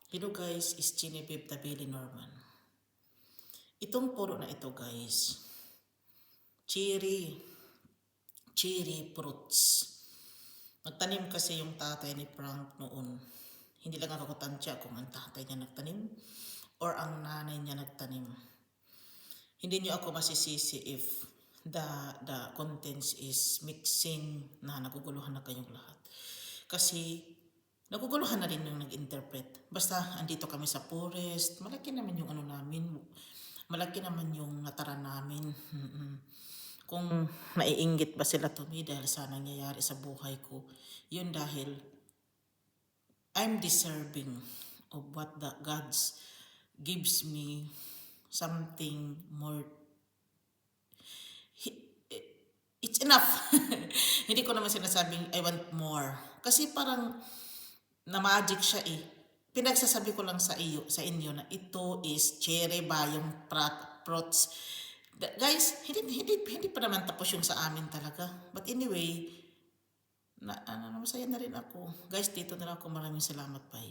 Hello guys, is Genevieve Tabili Norman. Itong puro na ito guys, cherry fruits. Nagtanim kasi yung tatay ni Frank noon. Hindi lang ako tansya kung ang tatay niya nagtanim or ang nanay niya nagtanim. Hindi niyo ako masisisi if the contents is mixing na naguguluhan na kayong lahat. Kasi naguguluhan na rin yung nag-interpret. Basta andito kami sa forest, malaki naman yung ano namin, malaki naman yung natara namin. Kung naiinggit ba sila to me dahil sa nangyayari sa buhay ko, yun dahil I'm deserving of what the God's gives me something more. It's enough. Hindi ko naman sinasabing I want more. Kasi parang na magic siya eh. Pinagsasabi ko lang sa inyo na ito is cherry ba yung fruits. Guys, hindi pa naman tapos yung sa amin talaga. But anyway, masaya na rin ako. Guys, dito na lang ako. Maraming salamat, bye.